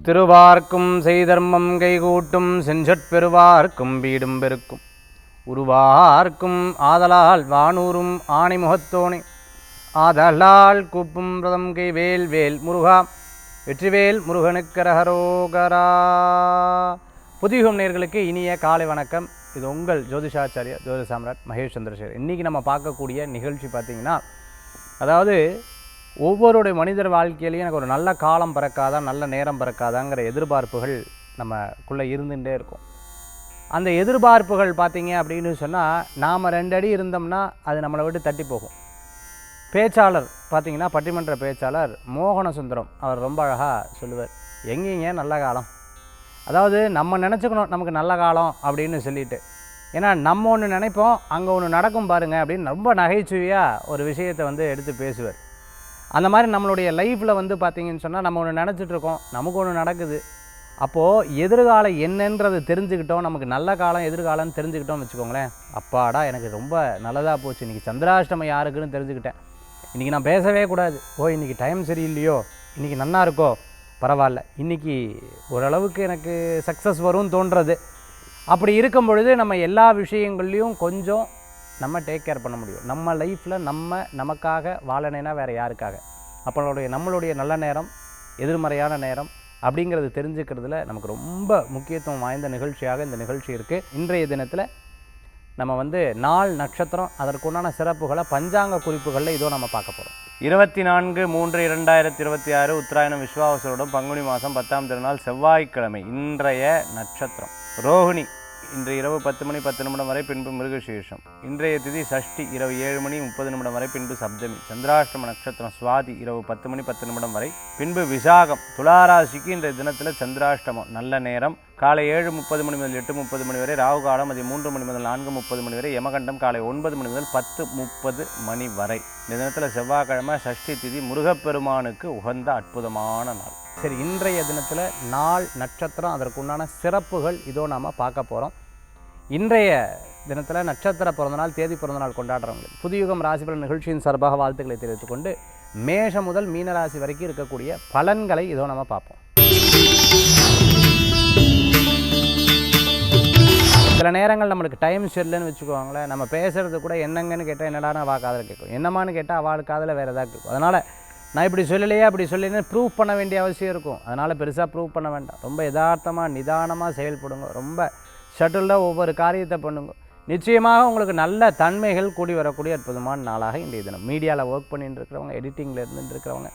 திருவார்க்கும் செய்தர்மம் கைகூட்டும் செஞ்சொற்பெருவார்க்கும் வீடும் பெருக்கும் உருவார்க்கும் ஆதலால் வானூரும் ஆணை முகத்தோனே ஆதலால் கூப்பும் பிரதம் கை வேல் வேல் முருகா வெற்றிவேல் முருகனுக்கரஹரோகரா. புதியுகம் நேயர்களுக்கு இனிய காலை வணக்கம். இது உங்கள் ஜோதிஷாச்சாரியா ஜோதிஷ சாம்ராட் மகேஷ் சந்திரசேகர். இன்றைக்கி நம்ம பார்க்கக்கூடிய நிகழ்ச்சி பார்த்திங்கன்னா, அதாவது ஒவ்வொருடைய மனிதர் வாழ்க்கையிலையும் எனக்கு ஒரு நல்ல காலம் பிறக்காதா, நல்ல நேரம் பிறக்காதாங்கிற எதிர்பார்ப்புகள் நமக்குள்ளே இருந்துகிட்டே இருக்கும். அந்த எதிர்பார்ப்புகள் பார்த்திங்க அப்படின்னு சொன்னால், நாம் 2 அடி இருந்தோம்னா அது நம்மளை விட்டு தட்டி போகும். பேச்சாளர் பார்த்திங்கன்னா, பட்டிமன்ற பேச்சாளர் மோகன சுந்தரம் அவர் ரொம்ப அழகாக சொல்லுவார், எங்கேங்க நல்ல காலம், அதாவது நம்ம நினச்சிக்கணும் நமக்கு நல்ல காலம் அப்படின்னு சொல்லிட்டு. ஏன்னா நம்ம ஒன்று நினைப்போம், அங்கே ஒன்று நடக்கும் பாருங்கள் அப்படின்னு ரொம்ப நகைச்சுவையாக ஒரு விஷயத்தை எடுத்து பேசுவார். அந்த மாதிரி நம்மளுடைய லைஃப்பில் பார்த்திங்கன்னு சொன்னால், நம்ம ஒன்று நினச்சிட்ருக்கோம், நமக்கு ஒன்று நடக்குது. அப்போது எதிர்காலம் என்னன்றது தெரிஞ்சுக்கிட்டோம், நமக்கு நல்ல காலம் எதிர்காலம்னு தெரிஞ்சுக்கிட்டோம்னு வச்சுக்கோங்களேன், அப்பாடா எனக்கு ரொம்ப நல்லதாக போச்சு, இன்றைக்கி சந்திராஷ்டமம் யாருக்குன்னு தெரிஞ்சுக்கிட்டேன், இன்றைக்கி நான் பேசவே கூடாது, இன்றைக்கி டைம் சரியில்லையோ, இன்றைக்கி நன்னா இருக்கோ பரவாயில்ல, இன்றைக்கி ஓரளவுக்கு எனக்கு சக்ஸஸ் வரும்னு தோன்றது. அப்படி இருக்கும் பொழுது நம்ம எல்லா விஷயங்கள்லையும் கொஞ்சம் நம்ம டேக் கேர் பண்ண முடியும். நம்ம லைஃப்பில் நமக்காக வாழனேன்னா வேறு யாருக்காக? நம்மளுடைய நல்ல நேரம் எதிர்மறையான நேரம் அப்படிங்கிறது தெரிஞ்சுக்கிறதுல நமக்கு ரொம்ப முக்கியத்துவம் வாய்ந்த நிகழ்ச்சியாக இந்த நிகழ்ச்சி இருக்குது. இன்றைய தினத்தில் நம்ம நாள் நட்சத்திரம் அதற்குண்டான சிறப்புகளை பஞ்சாங்க குறிப்புகளில் இதோ நம்ம பார்க்க போகிறோம். 24/3/2026 உத்தராயணம் விஸ்வாவசரோடும் பங்குனி மாதம் 10ஆம் திருநாள் செவ்வாய்க்கிழமை. இன்றைய நட்சத்திரம் ரோஹிணி, இன்று இரவு 10 மணி 10 நிமிடம் வரை, பின்பு மிருகசீர்ஷம். இன்றைய திதி சஷ்டி, இரவு 7 மணி 30 நிமிடம் வரை, பின்பு சப்தமி. சந்திராஷ்டம நட்சத்திரம் சுவாதி, இரவு 10 மணி 10 நிமிடம் வரை, பின்பு விசாகம். துளாராசிக்கு இன்றைய தினத்தில் சந்திராஷ்டமம். நல்ல நேரம் காலை 7:30 மணி முதல் 8:30 மணி வரை, ராகு காலம் மதியம் 3 மணி முதல் 4:30 மணி வரை, யமகண்டம் காலை 9 மணி முதல் 10:30 மணி வரை. இந்த தினத்தில் செவ்வாய்க்கிழமை, சஷ்டி திதி, முருகப்பெருமானுக்கு உகந்த அற்புதமான நாள். சரி, இன்றைய தினத்தில் நாள் நட்சத்திரம் அதற்குண்டான சிறப்புகள் இதோ நாம் பார்க்க போகிறோம். இன்றைய தினத்தில் நட்சத்திர பிறந்தநாள் தேதி பிறந்தநாள் கொண்டாடுறவங்களுக்கு புதியுகம் ராசிபலன் நிகழ்ச்சியின் சார்பாக வாழ்த்துக்களை தெரிவித்துக் கொண்டு, மேஷம் முதல் மீனராசி வரைக்கும் இருக்கக்கூடிய பலன்களை இதோ நம்ம பார்ப்போம். சில நேரங்கள் நம்மளுக்கு டைம் சரியில்லைன்னு வச்சுக்கோங்களேன், நம்ம பேசுகிறது கூட என்னங்கன்னு கேட்டால் என்னடான்னு அவள் காதில் கேட்கும், என்னமான்னு கேட்டால் அவள் காதில் வேறு ஏதாவது கேட்கும். அதனால் நான் இப்படி சொல்லலையே அப்படி சொல்லலைன்னு ப்ரூவ் பண்ண வேண்டிய அவசியம் இருக்கும். அதனால் பெருசாக ப்ரூவ் பண்ண வேண்டாம். ரொம்ப யதார்த்தமாக நிதானமாக செயல்படுங்க. ரொம்ப ஷட்டில்டாக ஒவ்வொரு காரியத்தை பண்ணுங்க. நிச்சயமாக உங்களுக்கு நல்ல தன்மைகள் கூடி வரக்கூடிய அற்புதமான நாளாக இன்றைய தினம். மீடியாவில் ஒர்க் பண்ணிட்டு இருக்கிறவங்க, எடிட்டிங்கில் இருந்துட்டு இருக்கிறவங்க,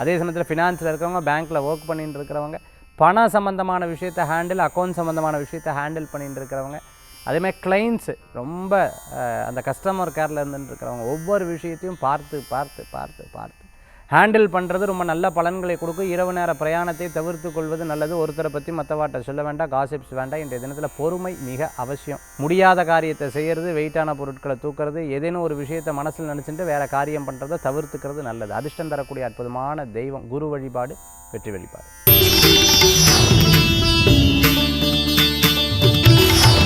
அதே சமயத்தில் ஃபினான்ஸில் இருக்கிறவங்க, பேங்க்கில் ஒர்க் பண்ணிட்டு இருக்கிறவங்க, பண சம்மந்தமான விஷயத்தை ஹேண்டில், அக்கௌண்ட் சம்மந்தமான விஷயத்தை ஹேண்டில் பண்ணிட்டு இருக்கிறவங்க, அதேமாதிரி கிளைண்ட்ஸு ரொம்ப அந்த கஸ்டமர் கேரில் இருந்துட்டு இருக்கிறவங்க, ஒவ்வொரு விஷயத்தையும் பார்த்து ஹேண்டில் பண்ணுறது ரொம்ப நல்ல பலன்களை கொடுக்கும். இரவு நேர பிரயாணத்தை தவிர்த்து கொள்வது நல்லது. ஒருத்தரை பற்றி மற்றவாட்டை சொல்ல வேண்டாம், காசிப்ஸ் வேண்டாம். இன்றைய தினத்தில் பொறுமை மிக அவசியம். முடியாத காரியத்தை செய்கிறது, வெயிட்டான பொருட்களை தூக்கிறது, ஏதேனும் ஒரு விஷயத்தை மனசில் நினச்சிட்டு வேறு காரியம் பண்ணுறதை தவிர்த்துக்கிறது நல்லது. அதிர்ஷ்டம் தரக்கூடிய அற்புதமான தெய்வம் குரு வழிபாடு, வெற்றி வழிபாடு.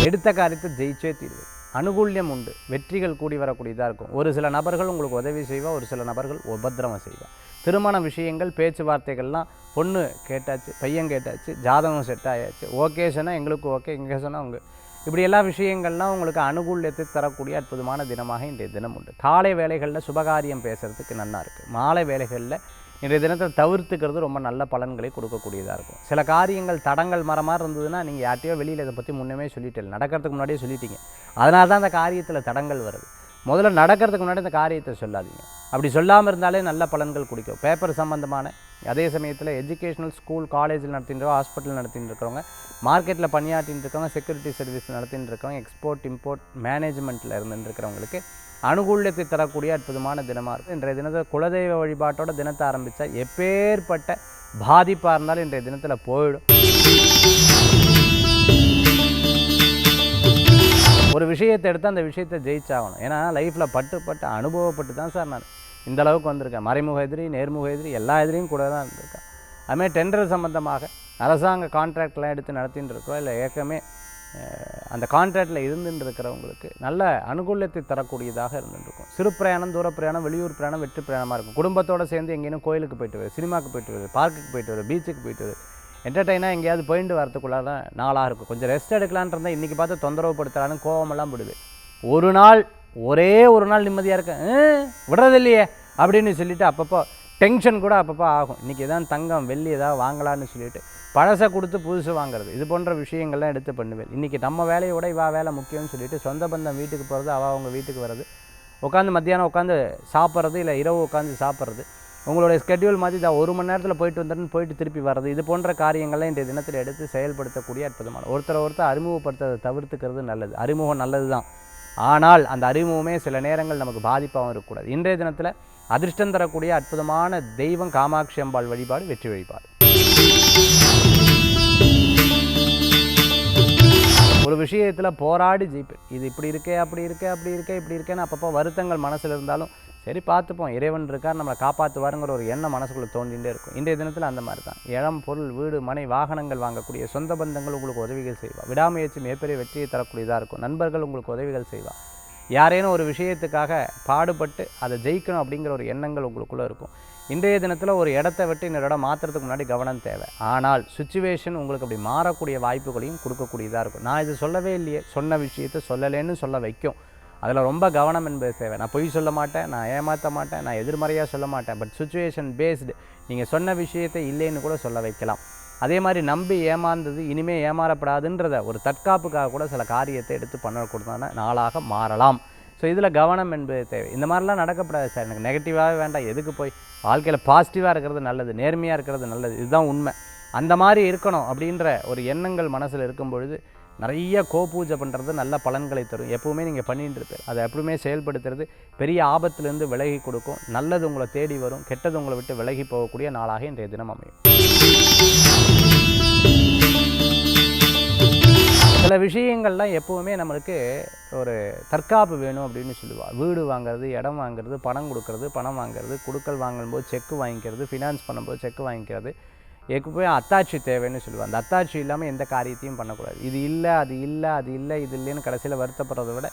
எடுத்த காரியத்தை ஜெயிச்சே தீர்வு. அனுகூல்யம் உண்டு, வெற்றிகள் கூடி வரக்கூடியதாக இருக்கும். ஒரு சில நபர்கள் உங்களுக்கு உதவி செய்வா, ஒரு சில நபர்கள் உபத்திரவம் செய்வா. திருமண விஷயங்கள் பேச்சுவார்த்தைகள்லாம், பொண்ணு கேட்டாச்சு, பையன் கேட்டாச்சு, ஜாதகம் செட் ஆயாச்சு, ஓகே சொன்னால் எங்களுக்கு ஓகே, இங்கே சொன்னால் உங்கள், இப்படி எல்லா விஷயங்கள்லாம் உங்களுக்கு அனுகூல்யத்தை தரக்கூடிய அற்புதமான தினமாக இன்றைய தினம் உண்டு. காலை வேளைகளில் சுபகாரியம் பேசுகிறதுக்கு நல்லா இருக்குது. மாலை வேளைகளில் இன்றைய தினத்தில் தவிர்த்துக்கிறது ரொம்ப நல்ல பலன்களை கொடுக்கக்கூடியதாக இருக்கும். சில காரியங்கள் தடங்கள் மாதிரி இருந்ததுன்னா, நீங்கள் யார்ட்டையோ வெளியில் இதை பற்றி முன்னமே சொல்லிட்டேன், நடக்கிறதுக்கு முன்னாடியே சொல்லிட்டீங்க, அதனால தான் அந்த காரியத்தில் தடங்கள் வருது. முதல்ல நடக்கிறதுக்கு முன்னாடி இந்த காரியத்தை சொல்லாதீங்க. அப்படி சொல்லாமல் இருந்தாலே நல்ல பலன்கள் கொடுக்கும். பேப்பர் சம்மந்தமான, அதே சமயத்தில் எஜுகேஷனல் ஸ்கூல் காலேஜில் நடத்திட்டு, ஹாஸ்பிட்டல் நடத்திட்டு இருக்கிறவங்க, மார்க்கெட்டில் பணியாற்றிட்டு இருக்கவங்க, செக்யூரிட்டி சர்வீஸ் நடத்திட்டு இருக்கவங்க, எக்ஸ்போர்ட் இம்போர்ட் மேனேஜ்மெண்ட்டில் இருந்துட்டு இருக்கிறவங்களுக்கு அனுகூல்யத்தை தரக்கூடிய அற்புதமான தினமாக இருக்குது. இன்றைய தினத்தில் குலதெய்வ வழிபாட்டோட தினத்தை ஆரம்பித்தா எப்பேற்பட்ட பாதிப்பாக இருந்தாலும் இன்றைய தினத்தில் போயிடும். ஒரு விஷயத்தை எடுத்து அந்த விஷயத்தை ஜெயிச்சாகணும். ஏன்னா லைஃப்பில் பட்டு அனுபவப்பட்டு தான் சார் நான் இந்த அளவுக்கு வந்திருக்கேன். மறைமுக எதிரி, நேர்முக எதிரி, எல்லா எதிரியும் கூட தான் இருந்திருக்கேன். அதுமாதிரி டெண்டர் சம்மந்தமாக அரசாங்க கான்ட்ராக்ட்லாம் எடுத்து நடத்தின்னு இருக்கோம், இல்லை ஏற்கனவே அந்த கான்ட்ராக்டில் இருந்துட்டு இருக்கிறவங்களுக்கு நல்ல அனுகூலத்தை தரக்கூடியதாக இருந்துருக்கும். சிறு பிரயாணம், தூர பிரயாணம், வெளியூர் பிரயாணம், வெற்றி பிரயாணமாக இருக்கும். குடும்பத்தோடு சேர்ந்து எங்கேயும் கோயிலுக்கு போயிட்டு வருது, சினிமாவுக்கு போயிட்டு வருது, பார்க்குக்கு போயிட்டு வருது, பீச்சுக்கு போயிட்டு வருது, என்டர்டெயினாக எங்கேயாவது போயிட்டு வரத்துக்குள்ளார நாளாக இருக்கும். கொஞ்சம் ரெஸ்ட் எடுக்கலான் இருந்தால் இன்றைக்கி பார்த்து தொந்தரவு படுத்துறான்னு கோவமெல்லாம் விடுது. ஒரு நாள் ஒரே ஒரு நாள் நிம்மதியாக இருக்கேன் விடுறதில்லையே அப்படின்னு சொல்லிவிட்டு அப்பப்போ டென்ஷன் கூட அப்பப்போ ஆகும். இன்றைக்கி எதாவது தங்கம் வெள்ளி ஏதாவது வாங்கலான்னு சொல்லிட்டு பழசை கொடுத்து புதுசு வாங்குறது, இது போன்ற விஷயங்கள்லாம் எடுத்து பண்ணுவேன். இன்றைக்கி நம்ம வேலையோட இவா வேலை முக்கியம்னு சொல்லிட்டு சொந்த பந்தம் வீட்டுக்கு போகிறது, அவங்க வீட்டுக்கு வர்றது, உட்காந்து மத்தியானம் உட்காந்து சாப்பிட்றது, இல்லை இரவு உட்காந்து சாப்பிட்றது, உங்களுடைய ஸ்கெட்யூல் மாதிரி இதை 1 மணி நேரத்தில் போயிட்டு வந்துடுன்னு போயிட்டு திருப்பி வர்றது, இது போன்ற காரியங்கள்லாம் இன்றைய தினத்தில் எடுத்து செயல்படுத்தக்கூடிய அற்புதமான ஒருத்தரை அறிமுகப்படுத்துறதை தவிர்த்துக்கிறது நல்லது. அறிமுகம் நல்லது தான், ஆனால் அந்த அறிமுகமே சில நேரங்கள் நமக்கு பாதிப்பாகவும் இருக்கக்கூடாது. இன்றைய தினத்தில் அதிர்ஷ்டம் தரக்கூடிய அற்புதமான தெய்வம் காமாட்சி அம்பாள் வழிபாடு, வெற்றி வழிபாடு. ஒரு விஷயத்தில் போராடி ஜெயிப்பேன். இது இப்படி இருக்கே, அப்படி இருக்கே, அப்படி இருக்கே, இப்படி இருக்கேன்னு அப்பப்போ வருத்தங்கள் மனசில் இருந்தாலும் சரி பார்த்துப்போம், இறைவன் இருக்கார், நம்மளை காப்பாற்றுவாருங்கிற ஒரு எண்ணம் மனசுக்குள்ளே தோண்டிகிட்டே இருக்கும். இன்றைய தினத்தில் அந்த மாதிரி தான். இடம், பொருள், வீடு, மனை, வாகனங்கள் வாங்கக்கூடிய சொந்த பந்தங்கள் உங்களுக்கு உதவிகள் செய்வார். விடாமுயற்சி மிகப்பெரிய வெற்றியை தரக்கூடியதாக இருக்கும். நண்பர்கள் உங்களுக்கு உதவிகள் செய்வார். யாரேனும் ஒரு விஷயத்துக்காக பாடுபட்டு அதை ஜெயிக்கணும் அப்படிங்கிற ஒரு எண்ணங்கள் உங்களுக்குள்ளே இருக்கும். இன்றைய தினத்தில் ஒரு இடத்த விட்டு இன்னொரு இடம் மாற்றுறதுக்கு முன்னாடி கவனம் தேவை. ஆனால் சுச்சுவேஷன் உங்களுக்கு அப்படி மாறக்கூடிய வாய்ப்புகளையும் கொடுக்கக்கூடியதாக இருக்கும். நான் இது சொல்லவே இல்லையே, சொன்ன விஷயத்தை சொல்லலேன்னு சொல்ல வைக்கும். அதில் ரொம்ப கவனம் என்பது தேவை. நான் பொய் சொல்ல மாட்டேன், நான் ஏமாற்ற மாட்டேன், நான் எதிர்மறையாக சொல்ல மாட்டேன். பட் சுச்சுவேஷன் பேஸ்டு நீங்கள் சொன்ன விஷயத்தை இல்லைன்னு கூட சொல்ல வைக்கலாம். அதே மாதிரி நம்பி ஏமாந்தது இனிமேல் ஏமாறப்படாதுன்றத ஒரு தற்காப்புக்காக கூட சில காரியத்தை எடுத்து பண்ணக்கூடாத நாளாக மாறலாம். ஸோ இதில் கவனம் என்பது தேவை. இந்த மாதிரிலாம் நடக்கப்படாது சார், எனக்கு நெகட்டிவாகவே வேண்டாம், எதுக்கு போய் வாழ்க்கையில் பாசிட்டிவாக இருக்கிறது நல்லது, நேர்மையாக இருக்கிறது நல்லது, இதுதான் உண்மை, அந்த மாதிரி இருக்கணும் அப்படின்ற ஒரு எண்ணங்கள் மனசில் இருக்கும் பொழுது நிறைய கோபூஜை பண்ணுறது நல்ல பலன்களை தரும். எப்பவுமே நீங்கள் பண்ணிட்டு இருப்பீர், அதை எப்பவுமே செயல்படுத்துறது பெரிய ஆபத்துலேருந்து விலகி கொடுக்கும். நல்லது உங்களை தேடி வரும், கெட்டது உங்களை விட்டு விலகி போகக்கூடிய நாளாக இன்றைய தினம் அமையும். சில விஷயங்கள்லாம் எப்போவுமே நம்மளுக்கு ஒரு தற்காப்பு வேணும் அப்படின்னு சொல்லுவாள். வீடு வாங்கிறது, இடம் வாங்கிறது, பணம் கொடுக்கறது, பணம் வாங்கிறது, கொடுக்கல் வாங்கும்போது செக்கு வாங்கிக்கிறது, ஃபினான்ஸ் பண்ணும்போது செக்கு வாங்கிக்கிறது, எப்போவே அத்தாட்சி தேவைன்னு சொல்லுவாள். அந்த அத்தாட்சி இல்லாமல் எந்த காரியத்தையும் பண்ணக்கூடாது. இது இல்லை, அது இல்லை, அது இல்லை, இது இல்லைன்னு கடைசியில் வருத்தப்படுறதை விட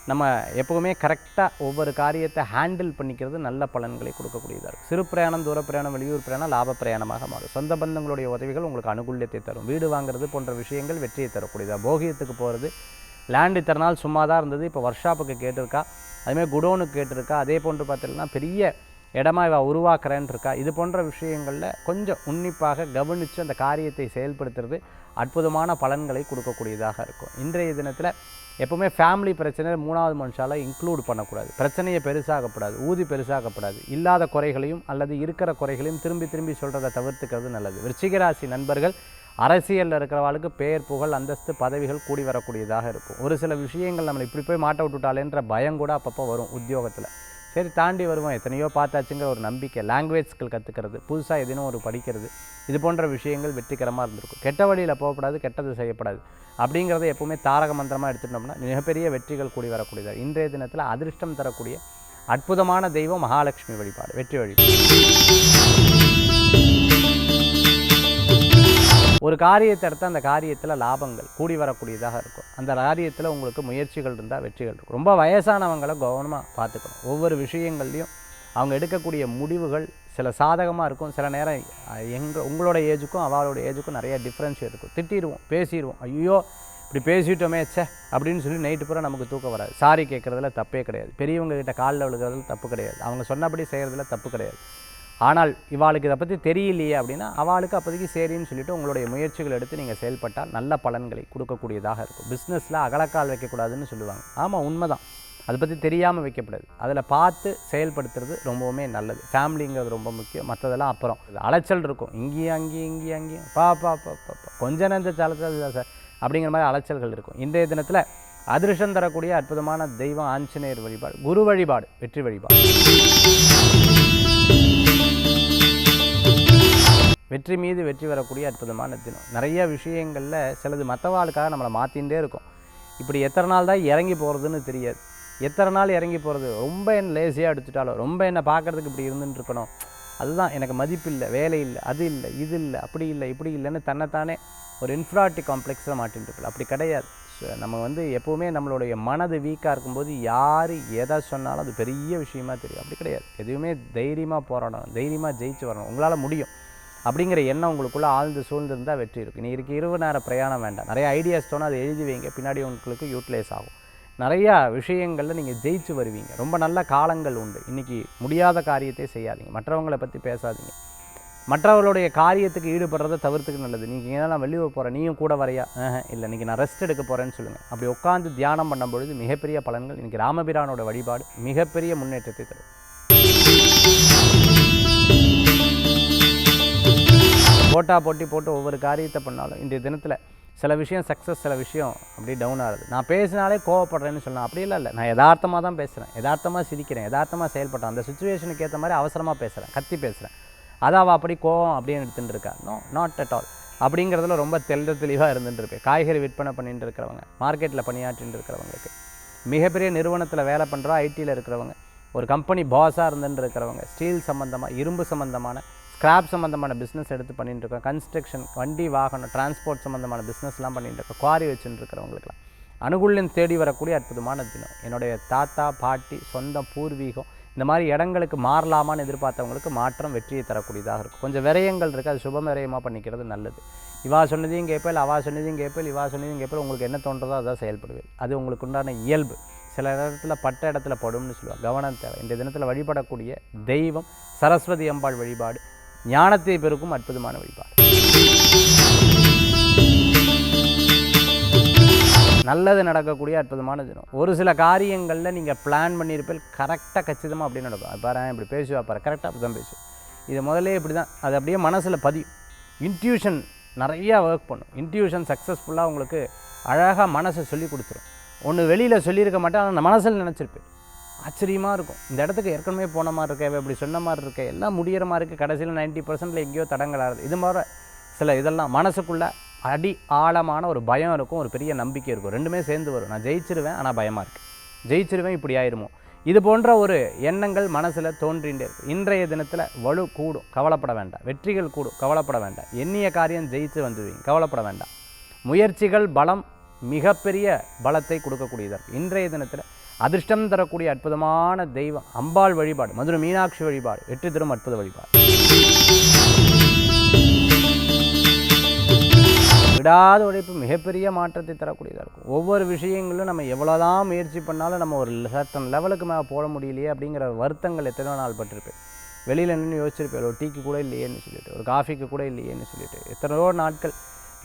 நம்ம எப்போவுமே கரெக்டாக ஒவ்வொரு காரியத்தை ஹேண்டில் பண்ணிக்கிறது நல்ல பலன்களை கொடுக்கக்கூடியதாக இருக்கும். சிறு பிரயாணம், தூர பிரயாணம், வெளியூர் பிரயாணம் லாப பிரயாணமாக மாறும். சொந்த பந்தங்களுடைய உதவிகள் உங்களுக்கு அனுகூல்யத்தை தரும். வீடு வாங்குறது போன்ற விஷயங்கள் வெற்றியை தரக்கூடியதாக. போகியத்துக்கு போகிறது, லேண்டு இத்தனை நாள் சும்மா தான் இருந்தது, இப்போ ஒர்க் ஷாப்புக்கு கேட்டிருக்கா, அதுமாதிரி குடோனுக்கு கேட்டிருக்கா, அதே போன்று பார்த்தீங்கன்னா பெரிய இடமா இவ உருவாக்குறேன்னு இருக்கா. இது போன்ற விஷயங்களில் கொஞ்சம் உன்னிப்பாக கவனித்து அந்த காரியத்தை செயல்படுத்துறது அற்புதமான பலன்களை கொடுக்கக்கூடியதாக இருக்கும். இன்றைய தினத்தில் எப்போவுமே ஃபேமிலி பிரச்சனை 3வது மனுஷால இன்க்ளூட் பண்ணக்கூடாது. பிரச்சனையை பெருசாகப்படாது, ஊதி பெருசாகப்படாது. இல்லாத குறைகளையும் அல்லது இருக்கிற குறைகளையும் திரும்பி திரும்பி சொல்கிறத தவிர்த்துக்கிறது நல்லது. விருச்சிகராசி நண்பர்கள் அரசியலில் இருக்கிறவாளுக்கு பேர், புகழ், அந்தஸ்து, பதவிகள் கூடி வரக்கூடியதாக இருக்கும். ஒரு சில விஷயங்கள் நம்மளை இப்படி போய் மாட்ட விட்டுட்டாலேன்ற பயம் கூட அப்பப்போ வரும் உத்தியோகத்தில். சரி தாண்டி வருவோம், எத்தனையோ பார்த்தாச்சுங்கிற ஒரு நம்பிக்கை. லாங்குவேஜ் ஸ்கில் கற்றுக்கிறது, புதுசாக எதுனும் ஒரு படிக்கிறது, இது போன்ற விஷயங்கள் வெற்றிகரமாக இருந்திருக்கும். கெட்ட வழியில் போகப்படாது, கெட்டது செய்யப்படாது அப்படிங்கிறத எப்போவுமே தாரக மந்திரமாக எடுத்துட்டோம்னா மிகப்பெரிய வெற்றிகள் கூடி வரக்கூடியது. இன்றைய தினத்தில் அதிர்ஷ்டம் தரக்கூடிய அற்புதமான தெய்வம் மகாலட்சுமி வழிபாடு, வெற்றி வழிபாடு. ஒரு காரியத்தை எடுத்தால் அந்த காரியத்தில் லாபங்கள் கூடி வரக்கூடியதாக இருக்கும். அந்த காரியத்தில் உங்களுக்கு முயற்சிகள் இருந்தால் வெற்றிகள் இருக்கும். ரொம்ப வயசானவங்களை கவனமாக பார்த்துக்கணும். ஒவ்வொரு விஷயங்கள்லையும் அவங்க எடுக்கக்கூடிய முடிவுகள் சில சாதகமாக இருக்கும், சில நேரம் உங்களோட ஏஜுக்கும் அவளோட ஏஜுக்கும் நிறைய டிஃப்ரென்ஸ் இருக்கும். திட்டிடுவோம், பேசிடுவோம், ஐயோ இப்படி பேசிட்டோமே சே அப்படின்னு சொல்லி நைட்டு பூரா நமக்கு தூக்கம் வராது. சாரி கேட்குறதுல தப்பே கிடையாது, பெரியவங்க கிட்ட காலில் விழுகிறதுல தப்பு கிடையாது, அவங்க சொன்னபடி செய்கிறதுல தப்பு கிடையாது. ஆனால் இவாளுக்கு இதை பற்றி தெரியலையே அப்படின்னா அவளுக்கு அப்போதைக்கு சரின்னு சொல்லிவிட்டு உங்களுடைய முயற்சிகள் எடுத்து நீங்கள் செயல்பட்டால் நல்ல பலன்களை கொடுக்கக்கூடியதாக இருக்கும். பிஸ்னஸில் அகலக்கால் வைக்கக்கூடாதுன்னு சொல்லுவாங்க. ஆமாம், உண்மைதான். அதை பற்றி தெரியாமல் வைக்கப்படாது. அதில் பார்த்து செயல்படுத்துறது ரொம்பவுமே நல்லது. ஃபேமிலிங்கிறது ரொம்ப முக்கியம், மற்றதெல்லாம் அப்புறம். அலைச்சல் இருக்கும், இங்கேயும் அங்கேயும் பா கொஞ்ச நேரத்தை சாலத்தில் சார் அப்படிங்கிற மாதிரி அலைச்சல்கள் இருக்கும். இன்றைய தினத்தில் அதிர்ஷ்டம் தரக்கூடிய அற்புதமான தெய்வம் ஆஞ்சநேயர் வழிபாடு, குரு வழிபாடு, வெற்றி வழிபாடு. வெற்றி மீது வெற்றி வரக்கூடிய அற்புதமான தினம். நிறைய விஷயங்களில் சிலது மற்றவாளுக்காக நம்மளை மாற்றிகிட்டே இருக்கும். இப்படி எத்தனை நாள் தான் இறங்கி போகிறதுன்னு தெரியாது. எத்தனை நாள் இறங்கி போகிறது, ரொம்ப என்ன லேசியாக எடுத்துட்டாலும், ரொம்ப என்னை பார்க்குறதுக்கு இப்படி இருந்துட்டு இருக்கணும், அதுதான் எனக்கு மதிப்பு இல்லை, வேலை இல்லை, அது இல்லை, இது இல்லை, அப்படி இல்லை, இப்படி இல்லைன்னு தன்னைத்தானே ஒரு இன்ஃபீரியாரிட்டி காம்ப்ளெக்ஸில் மாட்டின்னு இருக்கலாம். அப்படி கிடையாது. நம்ம எப்போவுமே நம்மளுடைய மனது வீக்காக இருக்கும்போது யார் எதை சொன்னாலும் அது பெரிய விஷயமா தெரியும். அப்படி கிடையாது. எதுவுமே தைரியமாக போராடணும், தைரியமாக ஜெயிச்சு வரணும். உங்களால் முடியும். அப்படிங்கிற எண்ணம் உங்களுக்குள்ளே ஆழ்ந்து சூழ்ந்திருந்தால் வெற்றி இருக்கும். இன்றைக்கி இரவு நேர பிரயாணம் வேண்டாம். நிறைய ஐடியாஸ் தோணும், அதை எழுதி வைங்க, பின்னாடி உங்களுக்கு யூட்டிலைஸ் ஆகும். நிறையா விஷயங்களில் நீங்கள் ஜெயிச்சு வருவீங்க. ரொம்ப நல்ல காலங்கள் உண்டு. இன்றைக்கி முடியாத காரியத்தை செய்யாதீங்க, மற்றவங்களை பற்றி பேசாதீங்க, மற்றவர்களுடைய காரியத்துக்கு ஈடுபடுறதை தவிர்த்துக்கு நல்லது. நீங்கள் ஏன்னா நான் வெளியே போகிறேன், நீயும் கூட வரையா, இல்லை இன்றைக்கி நான் ரெஸ்ட் எடுக்க போகிறேன்னு சொல்லுங்கள். அப்படி உட்காந்து தியானம் பண்ணும் பொழுது மிகப்பெரிய பலன்கள். இன்றைக்கி ராமபிரானோட வழிபாடு மிகப்பெரிய முன்னேற்றத்தை தரும். போட்டி போட்டு ஒவ்வொரு காரியத்தை பண்ணாலும் இன்றைய தினத்தில் சில விஷயம் சக்ஸஸ், சில விஷயம் அப்படியே டவுன் ஆகுது. நான் பேசினாலே கோவப்படுறேன்னு சொல்லலாம், அப்படிலாம் இல்லை. நான் யதார்த்தமாக தான் பேசுகிறேன், யதார்த்தமாக சிரிக்கிறேன், யதார்த்தமாக செயல்பட்டேன். அந்த சுச்சுவேஷனுக்கு ஏற்ற மாதிரி அவசரமாக பேசுகிறேன், கத்தி பேசுகிறேன். அதை அவள் அப்படி கோவம் அப்படின்னு எடுத்துகிட்டு இருக்கா. No, not at all. அப்படிங்கிறதுல ரொம்ப தெளிவாக இருந்துட்டு இருப்பேன். காய்கறி விற்பனை பண்ணிட்டு இருக்கிறவங்க, மார்க்கெட்டில் பணியாற்றிட்டு இருக்கிறவங்களுக்கு, மிகப்பெரிய நிறுவனத்தில் வேலை பண்ணுறோம், ஐடியில் இருக்கிறவங்க, ஒரு கம்பெனி பாஸாக இருந்துட்டு இருக்கிறவங்க, ஸ்டீல் சம்மந்தமாக, இரும்பு சம்மந்தமான, ஸ்கிராப் சம்மந்தமான பிஸ்னஸ் எடுத்து பண்ணிட்டு இருக்கோம், கன்ஸ்ட்ரக்ஷன், வண்டி வாகனம், டிரான்ஸ்போர்ட் சம்மந்தமான பிஸ்னஸ்லாம் பண்ணிட்டு இருக்கோம், குவாரி வச்சுட்டு இருக்கிறவங்களுக்குலாம் அனுகூல்யம் தேடி வரக்கூடிய அற்புதமான தினம். என்னுடைய தாத்தா பாட்டி சொந்தம் பூர்வீகம் இந்த மாதிரி இடங்களுக்கு மாறலாமான்னு எதிர்பார்த்தவங்களுக்கு மாற்றம் வெற்றியை தரக்கூடியதாக இருக்கும். கொஞ்சம் விரயங்கள் இருக்குது, அது சுப விரயமாக பண்ணிக்கிறது நல்லது. இவா சொன்னதையும் கேட்பேன், அவா சொன்னதையும் கேட்பேன், இவா சொன்னதையும் கேட்பேன். உங்களுக்கு என்ன தோன்றதோ அதான் செயல்படுவேன். அது உங்களுக்கு உண்டான இயல்பு. சில இடத்துல பட்ட இடத்துல படும்னு சொல்லுவாங்க, கவனம் தேவை. இந்த தினத்தில் வழிபடக்கூடிய தெய்வம் சரஸ்வதி அம்பாள் வழிபாடு ஞானத்தை பெருக்கும் அற்புதமான வழிபாடு. நல்லது நடக்கக்கூடிய அற்புதமான தினம். ஒரு சில காரியங்களில் நீங்கள் பிளான் பண்ணியிருப்பேன், கரெக்டாக கச்சிதமாக அப்படி நடக்கும். அது பாரு, இப்படி பேசுவா பாரு, கரெக்டாக அப்படி தான் பேசுவேன். இது முதல்ல இப்படி தான், அது அப்படியே மனசில் பதியும். இன்ட்யூஷன் நிறையா ஒர்க் பண்ணும். இன்ட்யூஷன் சக்ஸஸ்ஃபுல்லாக உங்களுக்கு அழகாக மனசை சொல்லி கொடுத்துரும். ஒன்று வெளியில் சொல்லியிருக்க மாட்டேன், ஆனால் அந்த மனசில் நினச்சிருப்பேன். ஆச்சரியமாக இருக்கும். இந்த இடத்துக்கு ஏற்கனவே போன மாதிரி இருக்கே, இப்படி சொன்ன மாதிரி இருக்கே, எல்லாம் முடிகிற மாதிரி இருக்குது, கடைசியில் 90% எங்கேயோ தடங்களாகுது. இது மாதிரி சில இதெல்லாம் மனசுக்குள்ளே அடி ஆழமான ஒரு பயம் இருக்கும், ஒரு பெரிய நம்பிக்கை இருக்கும். ரெண்டுமே சேர்ந்து வரும். நான் ஜெயிச்சிருவேன், ஆனால் பயமாக இருக்குது, ஜெயிச்சிருவேன், இப்படி ஆயிருமோ, இது போன்ற ஒரு எண்ணங்கள் மனசில் தோன்றிகிட்டே இருக்கும். இன்றைய தினத்தில் வலு கூடும், கவலைப்பட வேண்டாம். வெற்றிகள் கூடும், கவலைப்பட வேண்டாம். எண்ணிய காரியம் ஜெயித்து வந்துடுவீங்க, கவலைப்பட வேண்டாம். முயற்சிகள் பலம், மிகப்பெரிய பலத்தை கொடுக்கக்கூடியதாக. இன்றைய தினத்தில் அதிர்ஷ்டம் தரக்கூடிய அற்புதமான தெய்வம் அம்பாள் வழிபாடு, மதுரை மீனாட்சி வழிபாடு வெற்றி தரும் அற்புத வழிபாடு. விடாத உழைப்பு மிகப்பெரிய மாற்றத்தை தரக்கூடியதாக இருக்கும். ஒவ்வொரு விஷயங்களும் நம்ம எவ்வளோதான் முயற்சி பண்ணாலும் நம்ம ஒரு சர்டன் லெவலுக்கு மேலே போட முடியலையே அப்படிங்கிற வருத்தங்கள் எத்தனையோ நாள் பட்டிருப்பேன். வெளியில் நின்று யோசிச்சிருப்பேன், ஒரு டீக்கு கூட இல்லையேன்னு சொல்லிட்டு, ஒரு காஃபிக்கு கூட இல்லையேன்னு சொல்லிட்டு, எத்தனையோ நாட்கள்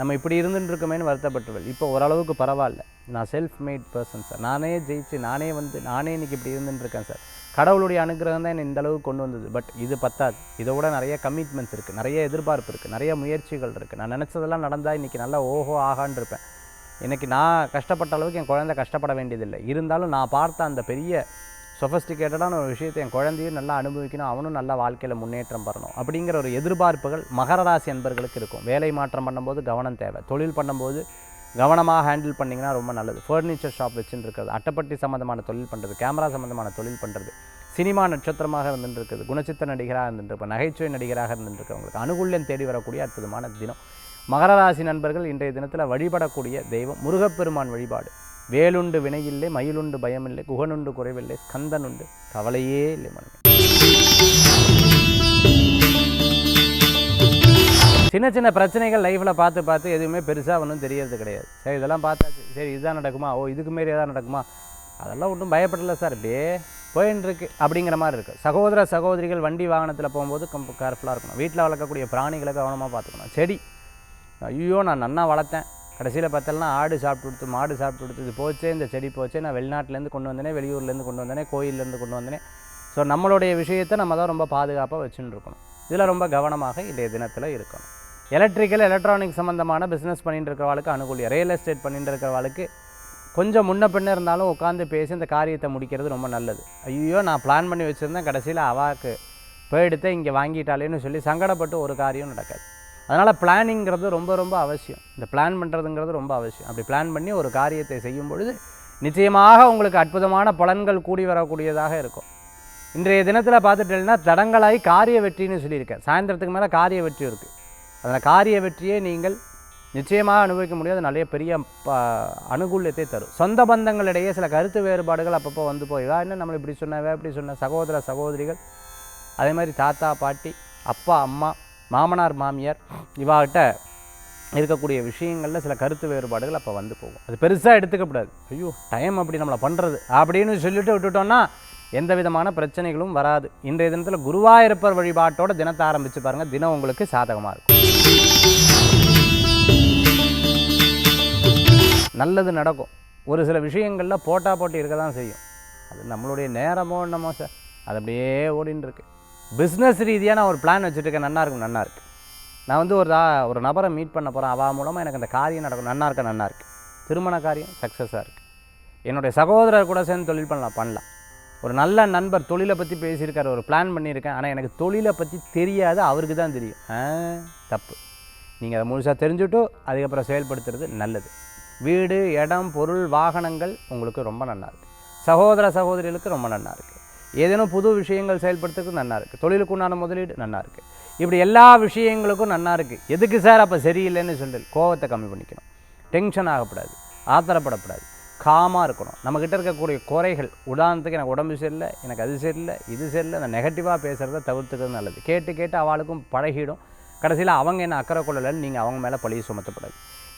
நம்ம இப்படி இருந்துட்டு இருக்கமேன்னு வருத்தப்பட்டுருவேன். இப்போ ஓரளவுக்கு பரவாயில்ல. நான் செல்ஃப் மேட் பர்சன் சார், நானே ஜெயிச்சு நானே இன்றைக்கி இப்படி இருந்துட்டுருக்கேன் சார். கடவுளுடைய அனுகிரகம் தான் என்னை இந்த அளவுக்கு கொண்டு வந்தது. பட் இது பத்தாது, இதை விட நிறைய கமிட்மெண்ட்ஸ் இருக்குது, நிறைய எதிர்பார்ப்பு இருக்குது, நிறைய முயற்சிகள் இருக்குது. நான் நினச்சதெல்லாம் நடந்தால் இன்றைக்கி நல்லா ஓஹோ ஆகான்னு இருப்பேன். இன்றைக்கி நான் கஷ்டப்பட்ட அளவுக்கு என் குழந்தை கஷ்டப்பட வேண்டியதில்லை. இருந்தாலும் நான் பார்த்த அந்த பெரிய சொஃபஸ்டிகேட்டடான ஒரு விஷயத்தை என் குழந்தையும் நல்லா அனுபவிக்கணும், அவனும் நல்லா வாழ்க்கையில் முன்னேற்றம் பெறணும் அப்படிங்கிற ஒரு எதிர்பார்ப்புகள் மகர ராசி அன்பர்களுக்கு இருக்கும். வேலை மாற்றம் பண்ணும்போது கவனம் தேவை. தொழில் பண்ணும்போது கவனமாக ஹேண்டில் பண்ணிங்கன்னா ரொம்ப நல்லது. ஃபர்னிச்சர் ஷாப் வச்சுட்டு இருக்கிறது, அட்டைப்பட்டி சம்மந்தமான தொழில் பண்ணுறது, கேமரா சம்மந்தமான தொழில் பண்ணுறது, சினிமா நட்சத்திரமாக இருந்துட்டு இருக்குது, குணச்சித்திர நடிகராக இருந்துட்டு நகைச்சுவை நடிகராக இருந்துட்டு இருக்கிறவங்களுக்கு அனுகூல்யம் தேடி வரக்கூடிய அற்புதமான தினம். மகர ராசி நண்பர்கள் இன்றைய தினத்தில் வழிபடக்கூடிய தெய்வம் முருகப்பெருமான் வழிபாடு. வேலுண்டு வினையில்லை, மயிலுண்டு பயமில்லை, குகனுண்டு குறைவில்லை, ஸ்கந்தனுண்டு கவலையே இல்லை மனமே. சின்ன சின்ன பிரச்சனைகள் லைஃப்பில் பார்த்து எதுவுமே பெருசாக ஒன்றும் தெரியறது கிடையாது. சரி, இதெல்லாம் பார்த்தாச்சு, சரி இதுதான் நடக்குமா, ஓ இதுக்கு மாரி எதாவது நடக்குமா, அதெல்லாம் ஒன்றும் பயப்படலை சார், இப்படியே போயின்னு இருக்குது அப்படிங்கிற மாதிரி இருக்குது. சகோதரிகள் வண்டி வாகனத்தில் போகும்போது கேர்ஃபுல்லாக இருக்கணும். வீட்டில் வளர்க்கக்கூடிய பிராணிகளை கவனமாக பார்த்துக்கணும். செடி, ஐயோ நான் நன்னா வளர்த்தேன், கடைசியில் பார்த்தோம்னா ஆடு சாப்பிட்டு கொடுத்து, மாடு சாப்பிட்டு கொடுத்து, இது போச்சே, இந்த செடி போச்சே, நான் வெளிநாட்டிலேருந்து கொண்டு வந்தேனே, வெளியூர்லேருந்து கொண்டு வந்தேனே, கோயிலேருந்து கொண்டு வந்தேனே. ஸோ நம்மளுடைய விஷயத்தை நம்ம தான் ரொம்ப பாதுகாப்பாக வச்சுன்னு இருக்கணும். இதில் ரொம்ப கவனமாக இன்றைய தினத்தில் இருக்கணும். எலக்ட்ரானிக் சம்மந்தமான பிஸ்னஸ் பண்ணிட்டு இருக்கிறவாளுக்கு அனுகூலியம். ரியல் எஸ்டேட் பண்ணிட்டு இருக்கிறவாளுக்கு கொஞ்சம் முன்ன பின்ன இருந்தாலும் உட்காந்து பேசி இந்த காரியத்தை முடிக்கிறது ரொம்ப நல்லது. ஐயோ நான் பிளான் பண்ணி வச்சுருந்தேன், கடைசியில் அவாக்கு போயிடுத்து இங்கே வாங்கிட்டாலேன்னு சொல்லி சங்கடப்பட்டு ஒரு காரியம் நடக்காது. அதனால் பிளானிங்கிறது ரொம்ப ரொம்ப அவசியம். இந்த பிளான் பண்ணுறதுங்கிறது ரொம்ப அவசியம். அப்படி பிளான் பண்ணி ஒரு காரியத்தை செய்யும் பொழுது நிச்சயமாக உங்களுக்கு அற்புதமான பலன்கள் கூடி வரக்கூடியதாக இருக்கும். இன்றைய தினத்தில் பார்த்துட்டேன்னா தடங்களாகி காரிய வெற்றின்னு சொல்லியிருக்கேன். சாயந்தரத்துக்கு மேலே காரிய வெற்றி இருக்குது. அதில் காரிய வெற்றியை நீங்கள் நிச்சயமாக அனுபவிக்க முடியாது. நிறைய பெரிய அனுகூல்யத்தை தரும். சொந்த பந்தங்களிடையே சில கருத்து வேறுபாடுகள் அப்பப்போ வந்து போய் என்ன நம்மளை இப்படி சொன்னவே இப்படி சொன்ன சகோதரிகள், அதே மாதிரி தாத்தா பாட்டி, அப்பா அம்மா, மாமனார் மாமியார் இவாகிட்ட இருக்கக்கூடிய விஷயங்களில் சில கருத்து வேறுபாடுகள் அப்போ வந்து போகும். அது பெருசாக எடுத்துக்கப்படாது. ஐயோ டைம் அப்படி நம்மளை பண்ணுறது அப்படின்னு சொல்லிட்டு விட்டுட்டோம்னா எந்த விதமான பிரச்சனைகளும் வராது. இன்றைய தினத்தில் குருவாயூரப்பர் வழிபாட்டோட தினத்தை ஆரம்பித்து பாருங்கள். தினம் உங்களுக்கு சாதகமாக இருக்கும். நல்லது நடக்கும். ஒரு சில விஷயங்களில் போட்டி இருக்க தான் செய்யும். அது நம்மளுடைய நேரமோ என்னமோ சார், அது அப்படியே ஓடின்னு இருக்கு. பிஸ்னஸ் ரீதியாக நான் ஒரு பிளான் வச்சுருக்கேன், நல்லா இருக்குது. நான் வந்து ஒரு நபரை மீட் பண்ண போகிறேன், அவள் மூலமாக எனக்கு அந்த காரியம் நடக்கும், நல்லா இருக்கு. திருமண காரியம் சக்ஸஸாக இருக்குது. என்னுடைய சகோதரர் கூட சேர்ந்து தொழில் பண்ணலாம். ஒரு நல்ல நண்பர் தொழிலை பற்றி பேசியிருக்காரு, ஒரு பிளான் பண்ணியிருக்கேன், ஆனால் எனக்கு தொழிலை பற்றி தெரியாது, அவருக்கு தான் தெரியும். தப்பு. நீங்கள் அதை முழுசாக தெரிஞ்சுட்டு அதுக்கப்புறம் செயல்படுத்துறது நல்லது. வீடு, இடம், பொருள், வாகனங்கள் உங்களுக்கு ரொம்ப நல்லா இருக்குது. சகோதர சகோதரிகளுக்கு ரொம்ப நல்லா இருக்குது. ஏதேனும் புது விஷயங்கள் செயல்படுத்துறதுக்கு நல்லா இருக்குது. தொழிலுக்கு உண்டான முதலீடு நல்லா இருக்குது. இப்படி எல்லா விஷயங்களுக்கும் நல்லா இருக்குது. எதுக்கு சார் அப்போ சரியில்லைன்னு சொல்லி கோபத்தை கம்மி பண்ணிக்கணும். டென்ஷன் ஆகக்கூடாது, ஆத்திரப்படக்கூடாது, காமாக இருக்கணும். நம்மக்கிட்ட இருக்கக்கூடிய குறைகள், உதாரணத்துக்கு எனக்கு உடம்பு சரியில்லை, எனக்கு அது சரியில்லை, இது சரியில்லை, அந்த நெகட்டிவாக பேசுகிறத தவிர்த்துக்கிறது நல்லது. கேட்டு அவளுக்கும் பழகிடும். கடைசியில் அவங்க என்ன அக்கறை கொள்ளலைன்னு நீங்கள் அவங்க மேலே பழியை சுமத்தப்படாது.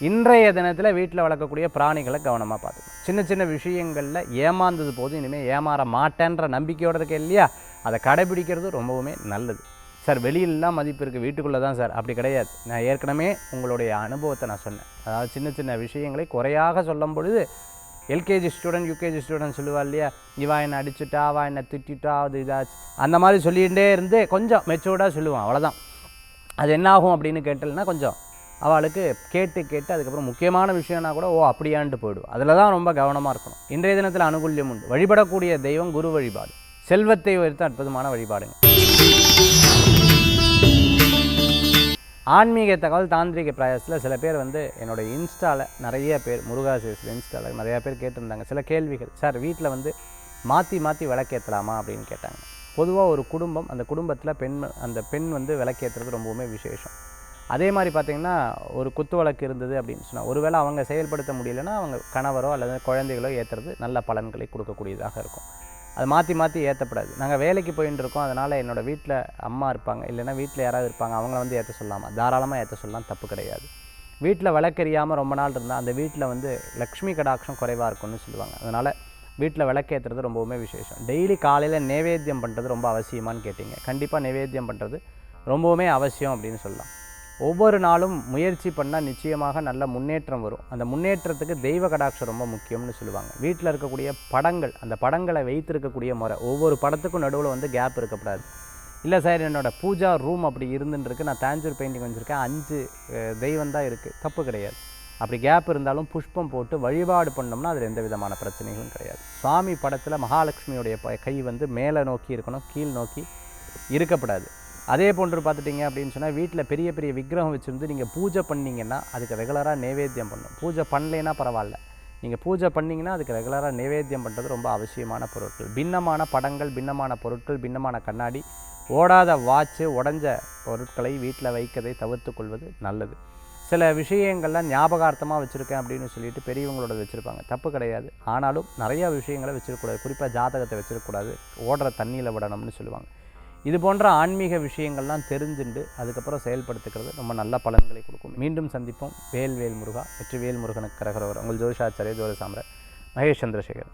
இன்றைய தினத்தில் வீட்டில் வளர்க்கக்கூடிய பிராணிகளை கவனமாக பார்த்துக்கணும். சின்ன விஷயங்களில் ஏமாந்தது போது இனிமேல் ஏமாற மாட்டேன்ற நம்பிக்கையோடு இருக்க இல்லையா, அதை கடைபிடிக்கிறது ரொம்பவுமே நல்லது. சார் வெளியிலலாம் மதிப்பு இருக்குது, வீட்டுக்குள்ளே தான் சார், அப்படி கிடையாது. நான் ஏற்கனவே உங்களுடைய அனுபவத்தை நான் சொன்னேன். அதாவது சின்ன விஷயங்களை குறையாக சொல்லும் பொழுது எல்கேஜி ஸ்டூடெண்ட் யூகேஜி ஸ்டூடெண்ட் சொல்லுவா இல்லையா, இவா என்னை அடிச்சுட்டா, அவா என்னை திட்டா, அது இதாச்சு, அந்த மாதிரி சொல்லிகிட்டே இருந்து கொஞ்சம் மெச்சூர்டாக சொல்லுவான், அவ்வளோதான். அது என்னாகும் அப்படின்னு கேட்டல்னா கொஞ்சம் அவளுக்கு கேட்டு அதுக்கப்புறம் முக்கியமான விஷயம்னா கூட அப்படியான்ட்டு போயிடுவோம். அதில் தான் ரொம்ப கவனமாக இருக்கணும். இன்றைய தினத்தில் அனுகூல்யம் உண்டு. வழிபடக்கூடிய தெய்வம் குரு வழிபாடு. செல்வத்தை உயர்த்த அற்புதமான வழிபாடுங்க. ஆன்மீக தகவல் தாந்திரிக பிரயாசத்தில் சில பேர் வந்து என்னோடய இன்ஸ்டாவில் நிறைய பேர், முருகாசேஸில் இன்ஸ்டாவில் நிறையா பேர் கேட்டிருந்தாங்க சில கேள்விகள். சார் வீட்டில் வந்து மாற்றி விளக்கேற்றலாமா அப்படின்னு கேட்டாங்க. பொதுவாக ஒரு குடும்பம், அந்த குடும்பத்தில் அந்த பெண் வந்து விளக்கேற்றுறது ரொம்பவுமே விசேஷம். அதே மாதிரி பார்த்திங்கன்னா ஒரு குத்து வழக்கு இருந்தது அப்படின்னு சொன்னால், ஒருவேளை அவங்க செயல்படுத்த முடியலைன்னா அவங்க கணவரோ அல்லது குழந்தைகளோ ஏற்றுறது நல்ல பலன்களை கொடுக்கக்கூடியதாக இருக்கும். அது மாற்றி ஏற்றப்படாது. நாங்கள் வேலைக்கு போயின்னு இருக்கோம், அதனால் என்னோடய வீட்டில் அம்மா இருப்பாங்க, இல்லைன்னா வீட்டில் யாராவது இருப்பாங்க, அவங்கள வந்து ஏற்ற சொல்லாமா, தாராளமாக ஏற்ற சொல்லலாம், தப்பு கிடையாது. வீட்டில் விளக்கெரியாமல் ரொம்ப நாள் இருந்தால் அந்த வீட்டில் வந்து லக்ஷ்மி கடாட்சம் குறைவாக இருக்கும்னு சொல்லுவாங்க. அதனால் வீட்டில் விளக்கேற்றுறது ரொம்பவுமே விசேஷம். டெய்லி காலையில் நைவேத்தியம் பண்ணுறது ரொம்ப அவசியமானு கேட்டிங்க. கண்டிப்பாக நைவேத்தியம் பண்ணுறது ரொம்பவுமே அவசியம் அப்படின்னு சொல்லலாம். ஒவ்வொரு நாளும் முயற்சி பண்ணால் நிச்சயமாக நல்ல முன்னேற்றம் வரும். அந்த முன்னேற்றத்துக்கு தெய்வ கடாட்சம் ரொம்ப முக்கியம்னு சொல்லுவாங்க. வீட்டில் இருக்கக்கூடிய படங்கள், அந்த படங்களை வைத்திருக்கக்கூடிய முறை, ஒவ்வொரு படத்துக்கும் நடுவில் வந்து கேப் இருக்கக்கூடாது. இல்லை சார் என்னோடய பூஜா ரூம் அப்படி இருந்துருக்கு, நான் தாஞ்சூர் பெயிண்டிங் வச்சுருக்கேன், 5 தெய்வம் தான் இருக்குது, தப்பு கிடையாது. அப்படி கேப் இருந்தாலும் புஷ்பம் போட்டு வழிபாடு பண்ணோம்னா அதில் எந்த விதமான பிரச்சனைகளும் கிடையாது. சுவாமி படத்தில் மகாலட்சுமியுடைய கை வந்து மேலே நோக்கி இருக்கணும், கீழ் நோக்கி இருக்கப்படாது. அதே போன்று பார்த்துட்டிங்க அப்படின்னு சொன்னால் வீட்டில் பெரிய விக்கிரகம் வச்சுருந்து நீங்கள் பூஜை பண்ணிங்கன்னா அதுக்கு ரெகுலராக நைவேத்தியம் பண்ணணும். பூஜை பண்ணலைன்னா பரவாயில்ல, நீங்கள் பூஜை பண்ணிங்கன்னா அதுக்கு ரெகுலராக நைவேத்தியம் பண்ணுறது ரொம்ப அவசியமான பொருட்கள். பின்னமான படங்கள், பின்னமான பொருட்கள், பின்னமான கண்ணாடி, ஓடாத வாட்சு, உடஞ்ச பொருட்களை வீட்டில் வைக்கதை தவிர்த்து கொள்வது நல்லது. சில விஷயங்கள்லாம் ஞாபகார்த்தமாக வச்சுருக்கேன் அப்படின்னு சொல்லிட்டு பெரியவங்களோட வச்சுருப்பாங்க, தப்பு கிடையாது. ஆனாலும் நிறையா விஷயங்களை வச்சுருக்கக்கூடாது. குறிப்பாக ஜாதகத்தை வச்சுருக்கக்கூடாது, ஓடுற தண்ணியில் விடணும்னு சொல்லுவாங்க. இது போன்ற ஆன்மீக விஷயங்கள்லாம் தெரிஞ்சுண்டு அதுக்கப்புறம் செயல்படுத்துக்கிறது ரொம்ப நல்ல பலன்களை கொடுக்கும். மீண்டும் சந்திப்போம். வேல் முருகா, வெற்றிவேல் முருகனுக்கு கரகரோகர். உங்கள் ஜோதிஷாச்சாரிய ஜோதிஷ சாம்ராட் மகேஷ் சந்திரசேகர்.